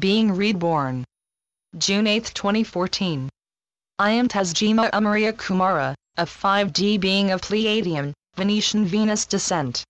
being reborn. June 8, 2014. I am Tazjima Amaria Kumara, a 5D being of Pleiadian, Venetian Venus descent.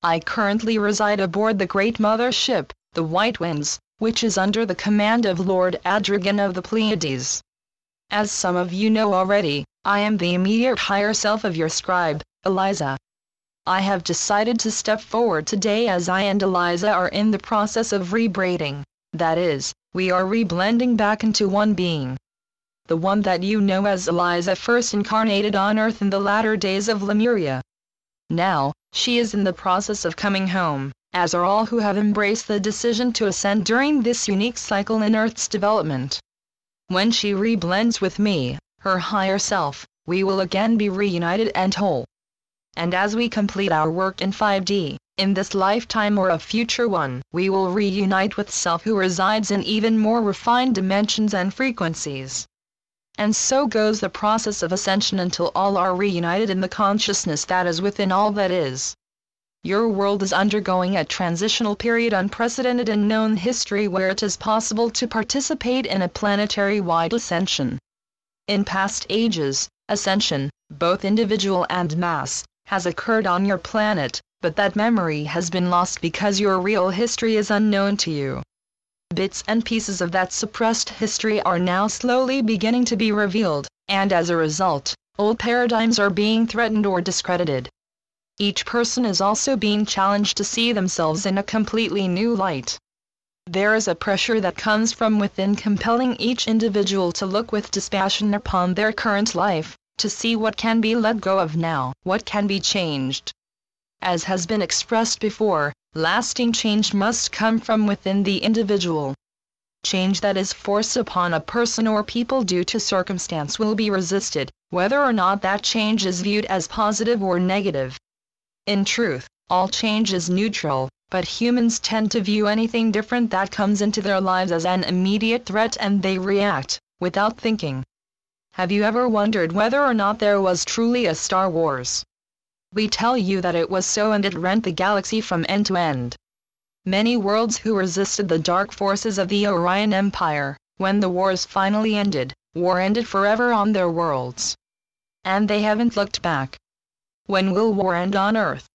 I currently reside aboard the Great Mother ship, the White Winds, which is under the command of Lord Adragan of the Pleiades. As some of you know already, I am the immediate higher self of your scribe, Eliza. I have decided to step forward today as I and Eliza are in the process of rebraiding, that is, we are reblending back into one being. The one that you know as Eliza first incarnated on Earth in the latter days of Lemuria. Now, she is in the process of coming home, as are all who have embraced the decision to ascend during this unique cycle in Earth's development. When she reblends with me, her higher self, we will again be reunited and whole. And as we complete our work in 5D, in this lifetime or a future one, we will reunite with self who resides in even more refined dimensions and frequencies. And so goes the process of ascension until all are reunited in the consciousness that is within all that is. Your world is undergoing a transitional period unprecedented in known history where it is possible to participate in a planetary-wide ascension. In past ages, ascension, both individual and mass, has occurred on your planet, but that memory has been lost because your real history is unknown to you. Bits and pieces of that suppressed history are now slowly beginning to be revealed, and as a result, old paradigms are being threatened or discredited. Each person is also being challenged to see themselves in a completely new light. There is a pressure that comes from within compelling each individual to look with dispassion upon their current life, to see what can be let go of now, what can be changed. As has been expressed before, lasting change must come from within the individual. Change that is forced upon a person or people due to circumstance will be resisted, whether or not that change is viewed as positive or negative. In truth, all change is neutral, but humans tend to view anything different that comes into their lives as an immediate threat and they react, without thinking. Have you ever wondered whether or not there was truly a Star Wars? We tell you that it was so, and it rent the galaxy from end to end. Many worlds who resisted the dark forces of the Orion Empire, when the wars finally ended, war ended forever on their worlds. And they haven't looked back. When will war end on Earth?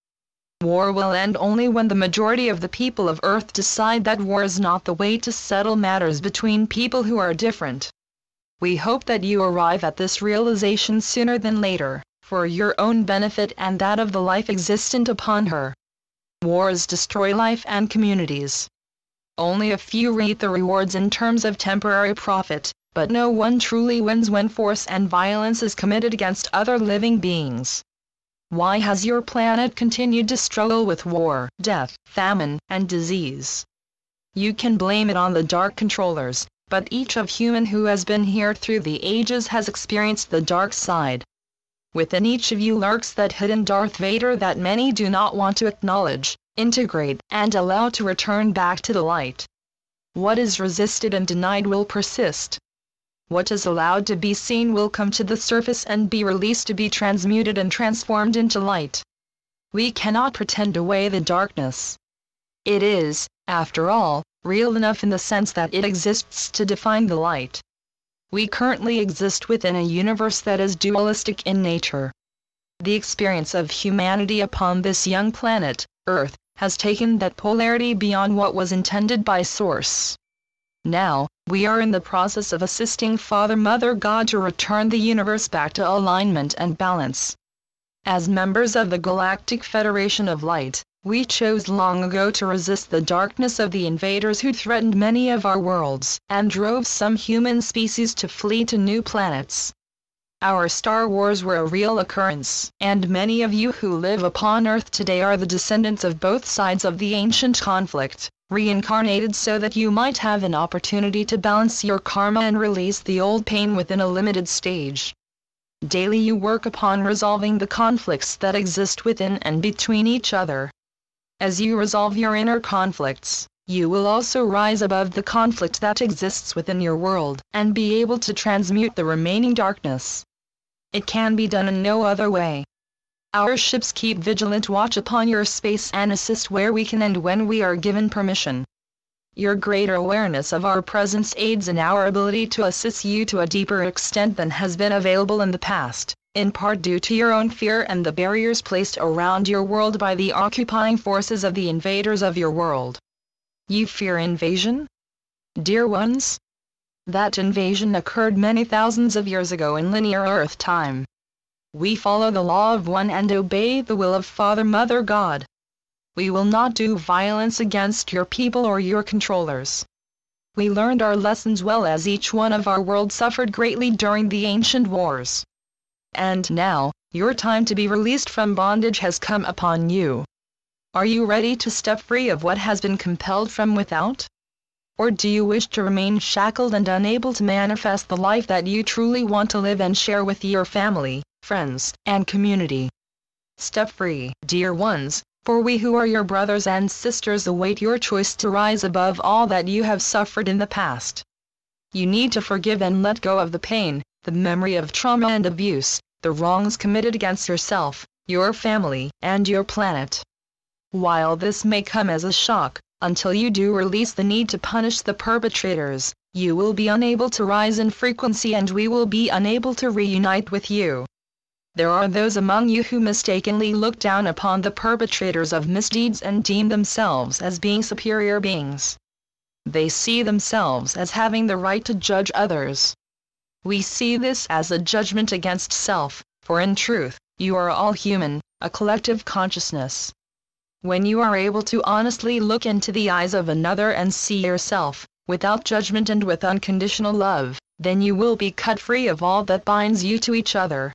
War will end only when the majority of the people of Earth decide that war is not the way to settle matters between people who are different. We hope that you arrive at this realization sooner than later, for your own benefit and that of the life existent upon her. Wars destroy life and communities. Only a few reap the rewards in terms of temporary profit, but no one truly wins when force and violence is committed against other living beings. Why has your planet continued to struggle with war, death, famine, and disease? You can blame it on the dark controllers, but each of human who has been here through the ages has experienced the dark side. Within each of you lurks that hidden Darth Vader that many do not want to acknowledge, integrate, and allow to return back to the light. What is resisted and denied will persist. What is allowed to be seen will come to the surface and be released to be transmuted and transformed into light. We cannot pretend away the darkness. It is, after all, real enough in the sense that it exists to define the light. We currently exist within a universe that is dualistic in nature. The experience of humanity upon this young planet, Earth, has taken that polarity beyond what was intended by Source. Now, we are in the process of assisting Father Mother God to return the universe back to alignment and balance. As members of the Galactic Federation of Light, we chose long ago to resist the darkness of the invaders who threatened many of our worlds, and drove some human species to flee to new planets. Our Star Wars were a real occurrence, and many of you who live upon Earth today are the descendants of both sides of the ancient conflict, reincarnated so that you might have an opportunity to balance your karma and release the old pain within a limited stage. Daily you work upon resolving the conflicts that exist within and between each other. As you resolve your inner conflicts, you will also rise above the conflict that exists within your world, and be able to transmute the remaining darkness. It can be done in no other way. Our ships keep vigilant watch upon your space and assist where we can and when we are given permission. Your greater awareness of our presence aids in our ability to assist you to a deeper extent than has been available in the past, in part due to your own fear and the barriers placed around your world by the occupying forces of the invaders of your world. You fear invasion? Dear ones? That invasion occurred many thousands of years ago in linear Earth time. We follow the law of one and obey the will of Father Mother God. We will not do violence against your people or your controllers. We learned our lessons well as each one of our world suffered greatly during the ancient wars. And now, your time to be released from bondage has come upon you. Are you ready to step free of what has been compelled from without? Or do you wish to remain shackled and unable to manifest the life that you truly want to live and share with your family, friends, and community? Step free, dear ones, for we who are your brothers and sisters await your choice to rise above all that you have suffered in the past. You need to forgive and let go of the pain, the memory of trauma and abuse, the wrongs committed against yourself, your family, and your planet. While this may come as a shock, until you do release the need to punish the perpetrators, you will be unable to rise in frequency and we will be unable to reunite with you. There are those among you who mistakenly look down upon the perpetrators of misdeeds and deem themselves as being superior beings. They see themselves as having the right to judge others. We see this as a judgment against self, for in truth, you are all human, a collective consciousness. When you are able to honestly look into the eyes of another and see yourself, without judgment and with unconditional love, then you will be cut free of all that binds you to each other.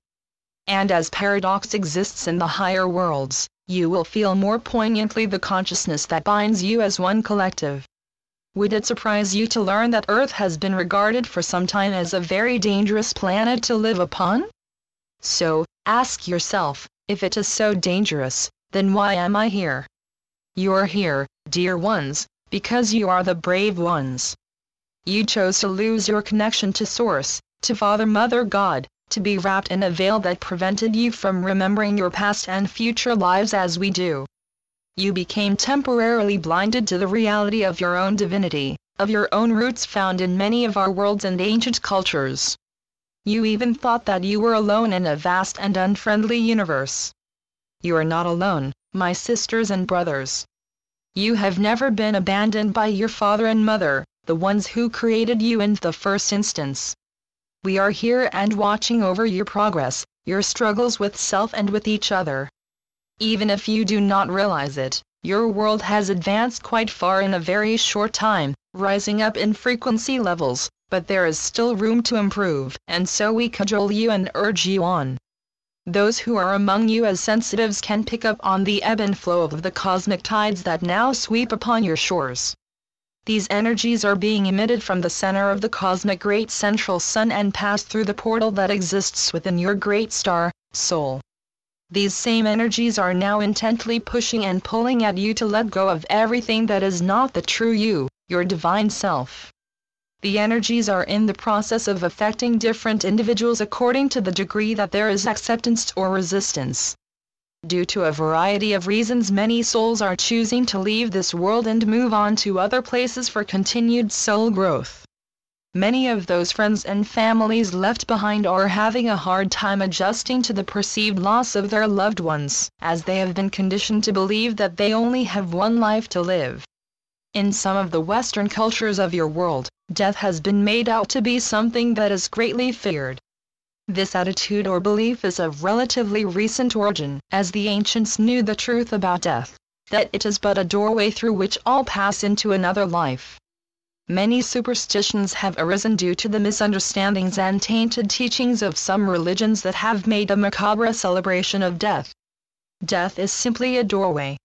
And as paradox exists in the higher worlds, you will feel more poignantly the consciousness that binds you as one collective. Would it surprise you to learn that Earth has been regarded for some time as a very dangerous planet to live upon? So, ask yourself, if it is so dangerous, then why am I here? You're here, dear ones, because you are the brave ones. You chose to lose your connection to Source, to Father Mother God, to be wrapped in a veil that prevented you from remembering your past and future lives as we do. You became temporarily blinded to the reality of your own divinity, of your own roots found in many of our worlds and ancient cultures. You even thought that you were alone in a vast and unfriendly universe. You are not alone, my sisters and brothers. You have never been abandoned by your father and mother, the ones who created you in the first instance. We are here and watching over your progress, your struggles with self and with each other. Even if you do not realize it, your world has advanced quite far in a very short time, rising up in frequency levels, but there is still room to improve, and so we cajole you and urge you on. Those who are among you as sensitives can pick up on the ebb and flow of the cosmic tides that now sweep upon your shores. These energies are being emitted from the center of the cosmic great central sun and pass through the portal that exists within your great star, soul. These same energies are now intently pushing and pulling at you to let go of everything that is not the true you, your divine self. The energies are in the process of affecting different individuals according to the degree that there is acceptance or resistance. Due to a variety of reasons, many souls are choosing to leave this world and move on to other places for continued soul growth. Many of those friends and families left behind are having a hard time adjusting to the perceived loss of their loved ones, as they have been conditioned to believe that they only have one life to live. In some of the Western cultures of your world, death has been made out to be something that is greatly feared. This attitude or belief is of relatively recent origin, as the ancients knew the truth about death, that it is but a doorway through which all pass into another life. Many superstitions have arisen due to the misunderstandings and tainted teachings of some religions that have made a macabre celebration of death. Death is simply a doorway.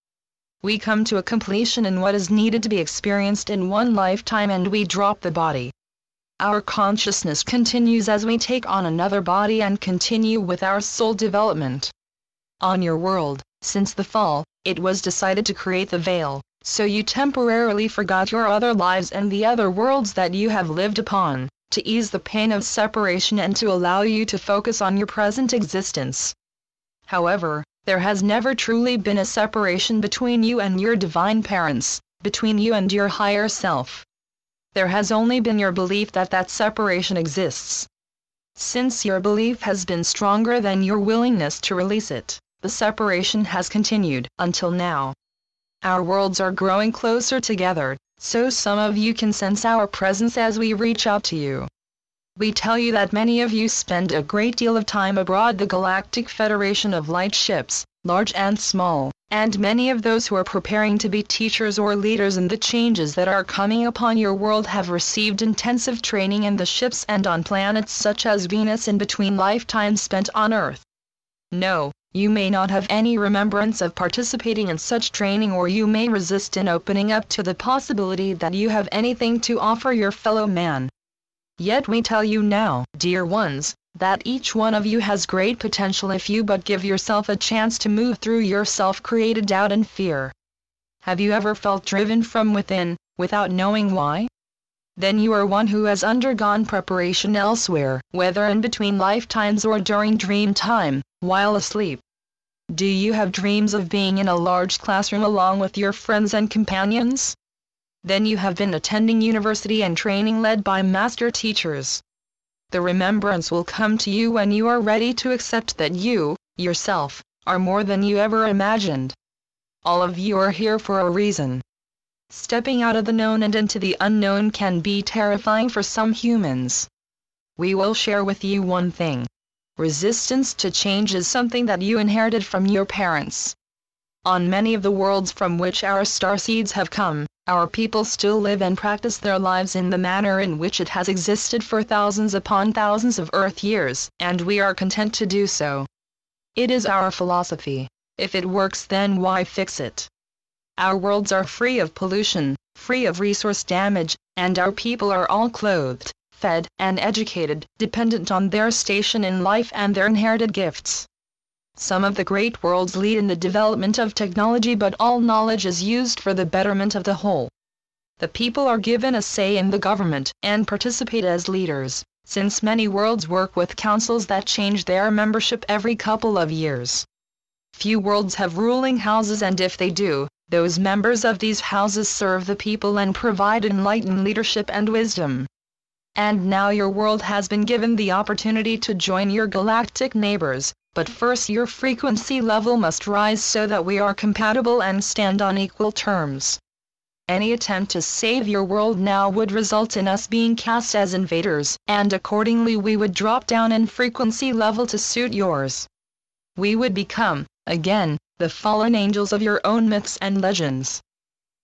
We come to a completion in what is needed to be experienced in one lifetime and we drop the body. Our consciousness continues as we take on another body and continue with our soul development. On your world, since the fall, it was decided to create the veil, so you temporarily forgot your other lives and the other worlds that you have lived upon, to ease the pain of separation and to allow you to focus on your present existence. However, there has never truly been a separation between you and your divine parents, between you and your higher self. There has only been your belief that that separation exists. Since your belief has been stronger than your willingness to release it, the separation has continued until now. Our worlds are growing closer together, so some of you can sense our presence as we reach out to you. We tell you that many of you spend a great deal of time abroad, the Galactic Federation of Light ships, large and small, and many of those who are preparing to be teachers or leaders in the changes that are coming upon your world have received intensive training in the ships and on planets such as Venus in between lifetimes spent on Earth. No, you may not have any remembrance of participating in such training, or you may resist in opening up to the possibility that you have anything to offer your fellow man. Yet we tell you now, dear ones, that each one of you has great potential if you but give yourself a chance to move through your self-created doubt and fear. Have you ever felt driven from within, without knowing why? Then you are one who has undergone preparation elsewhere, whether in between lifetimes or during dream time, while asleep. Do you have dreams of being in a large classroom along with your friends and companions? Then you have been attending university and training led by master teachers. The remembrance will come to you when you are ready to accept that you, yourself, are more than you ever imagined. All of you are here for a reason. Stepping out of the known and into the unknown can be terrifying for some humans. We will share with you one thing. Resistance to change is something that you inherited from your parents. On many of the worlds from which our starseeds have come, our people still live and practice their lives in the manner in which it has existed for thousands upon thousands of Earth years, and we are content to do so. It is our philosophy. If it works, then why fix it? Our worlds are free of pollution, free of resource damage, and our people are all clothed, fed, and educated, dependent on their station in life and their inherited gifts. Some of the great worlds lead in the development of technology, but all knowledge is used for the betterment of the whole. The people are given a say in the government and participate as leaders, since many worlds work with councils that change their membership every couple of years. Few worlds have ruling houses, and if they do, those members of these houses serve the people and provide enlightened leadership and wisdom. And now your world has been given the opportunity to join your galactic neighbors, but first your frequency level must rise so that we are compatible and stand on equal terms. Any attempt to save your world now would result in us being cast as invaders, and accordingly we would drop down in frequency level to suit yours. We would become, again, the fallen angels of your own myths and legends.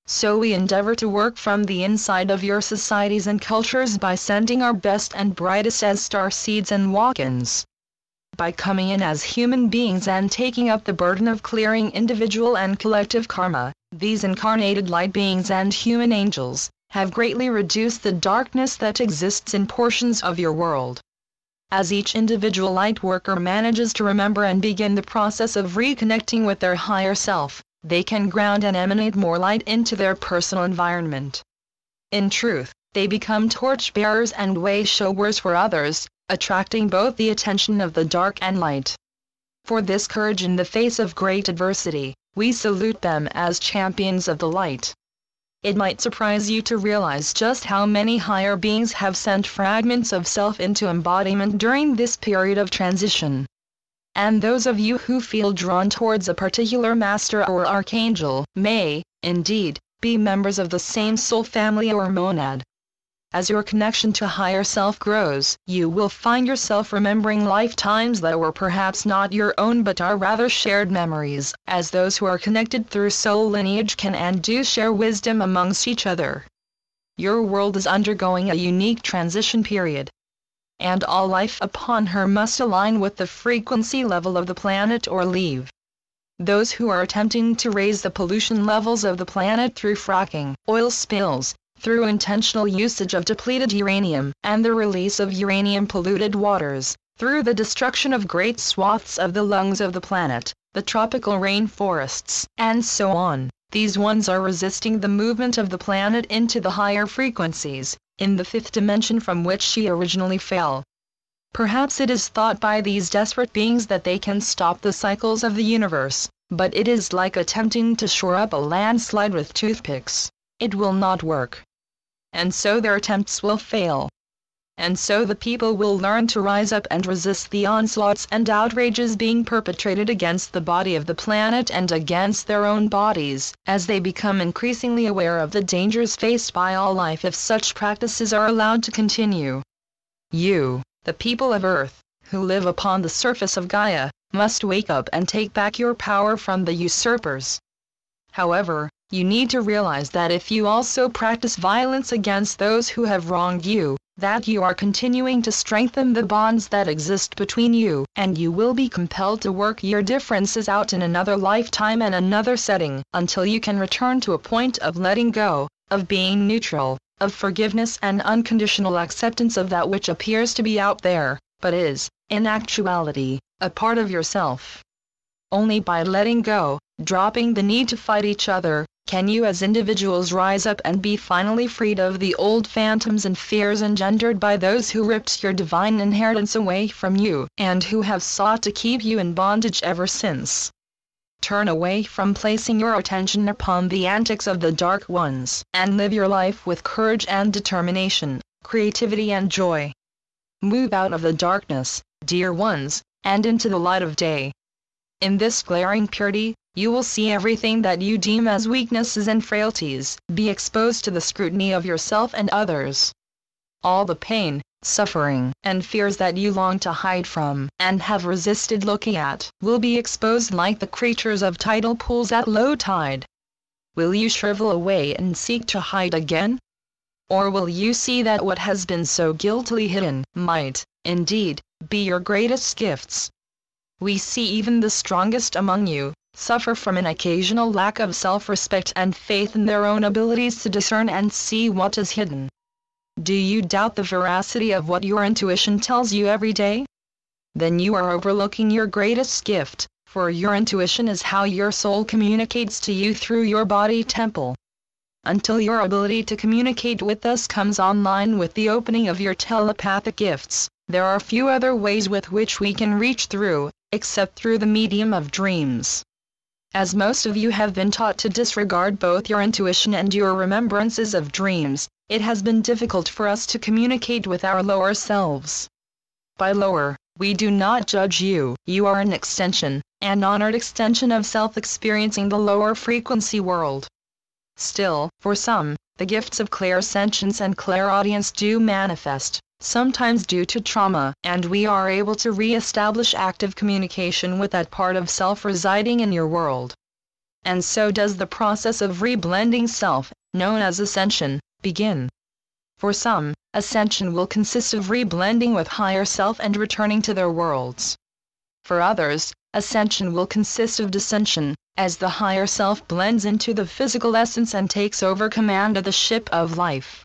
So we endeavor to work from the inside of your societies and cultures by sending our best and brightest as starseeds and walk-ins. By coming in as human beings and taking up the burden of clearing individual and collective karma, these incarnated light beings and human angels have greatly reduced the darkness that exists in portions of your world. As each individual light worker manages to remember and begin the process of reconnecting with their higher self, they can ground and emanate more light into their personal environment. In truth, they become torch-bearers and way-showers for others, attracting both the attention of the dark and light. For this courage in the face of great adversity, we salute them as champions of the light. It might surprise you to realize just how many higher beings have sent fragments of self into embodiment during this period of transition. And those of you who feel drawn towards a particular master or archangel may, indeed, be members of the same soul family or monad. As your connection to higher self grows, you will find yourself remembering lifetimes that were perhaps not your own but are rather shared memories, as those who are connected through soul lineage can and do share wisdom amongst each other. Your world is undergoing a unique transition period, and all life upon her must align with the frequency level of the planet or leave. Those who are attempting to raise the pollution levels of the planet through fracking, oil spills, through intentional usage of depleted uranium, and the release of uranium-polluted waters, through the destruction of great swaths of the lungs of the planet, the tropical rainforests, and so on, these ones are resisting the movement of the planet into the higher frequencies, in the fifth dimension from which she originally fell. Perhaps it is thought by these desperate beings that they can stop the cycles of the universe, but it is like attempting to shore up a landslide with toothpicks. it will not work. And so their attempts will fail. And so the people will learn to rise up and resist the onslaughts and outrages being perpetrated against the body of the planet and against their own bodies, as they become increasingly aware of the dangers faced by all life if such practices are allowed to continue. You, the people of Earth, who live upon the surface of Gaia, must wake up and take back your power from the usurpers. However, you need to realize that if you also practice violence against those who have wronged you, that you are continuing to strengthen the bonds that exist between you, and you will be compelled to work your differences out in another lifetime and another setting, until you can return to a point of letting go, of being neutral, of forgiveness and unconditional acceptance of that which appears to be out there, but is, in actuality, a part of yourself. Only by letting go, dropping the need to fight each other, can you as individuals rise up and be finally freed of the old phantoms and fears engendered by those who ripped your divine inheritance away from you, and who have sought to keep you in bondage ever since. Turn away from placing your attention upon the antics of the Dark Ones, and live your life with courage and determination, creativity and joy. Move out of the darkness, dear ones, and into the light of day. In this glaring purity, you will see everything that you deem as weaknesses and frailties be exposed to the scrutiny of yourself and others. All the pain, suffering, and fears that you long to hide from and have resisted looking at will be exposed like the creatures of tidal pools at low tide. Will you shrivel away and seek to hide again? Or will you see that what has been so guiltily hidden might, indeed, be your greatest gifts? We see even the strongest among you suffer from an occasional lack of self-respect and faith in their own abilities to discern and see what is hidden. Do you doubt the veracity of what your intuition tells you every day? Then you are overlooking your greatest gift, for your intuition is how your soul communicates to you through your body temple. Until your ability to communicate with us comes online with the opening of your telepathic gifts, there are few other ways with which we can reach through, except through the medium of dreams. As most of you have been taught to disregard both your intuition and your remembrances of dreams, it has been difficult for us to communicate with our lower selves. By lower, we do not judge you. You are an extension, an honored extension of self-experiencing the lower frequency world. Still, for some, the gifts of clairsentience and clairaudience do manifest, sometimes due to trauma, and we are able to re-establish active communication with that part of self residing in your world. And so does the process of reblending self, known as ascension, begin. For some, ascension will consist of reblending with higher self and returning to their worlds. For others, ascension will consist of descension, as the higher self blends into the physical essence and takes over command of the ship of life.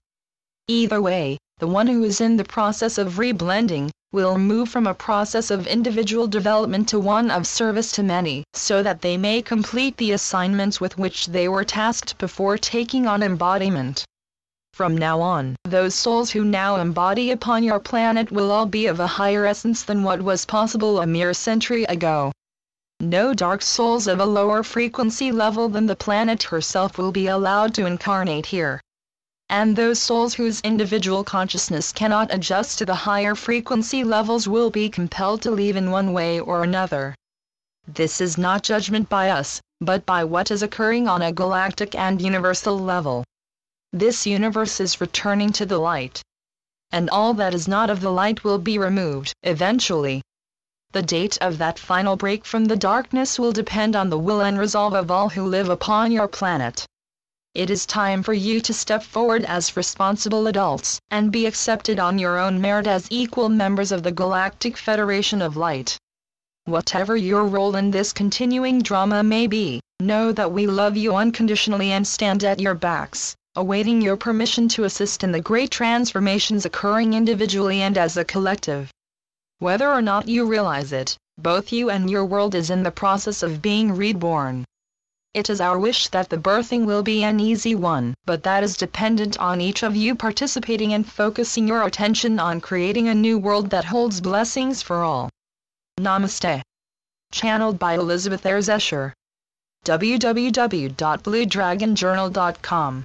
Either way, the one who is in the process of reblending will move from a process of individual development to one of service to many, so that they may complete the assignments with which they were tasked before taking on embodiment. From now on, those souls who now embody upon your planet will all be of a higher essence than what was possible a mere century ago. No dark souls of a lower frequency level than the planet herself will be allowed to incarnate here. And those souls whose individual consciousness cannot adjust to the higher frequency levels will be compelled to leave in one way or another. This is not judgment by us, but by what is occurring on a galactic and universal level. This universe is returning to the light. And all that is not of the light will be removed, eventually. The date of that final break from the darkness will depend on the will and resolve of all who live upon your planet. It is time for you to step forward as responsible adults, and be accepted on your own merit as equal members of the Galactic Federation of Light. Whatever your role in this continuing drama may be, know that we love you unconditionally and stand at your backs, awaiting your permission to assist in the great transformations occurring individually and as a collective. Whether or not you realize it, both you and your world is in the process of being reborn. It is our wish that the birthing will be an easy one, but that is dependent on each of you participating and focusing your attention on creating a new world that holds blessings for all. Namaste. Channeled by Elizabeth Erzesher. www.bluedragonjournal.com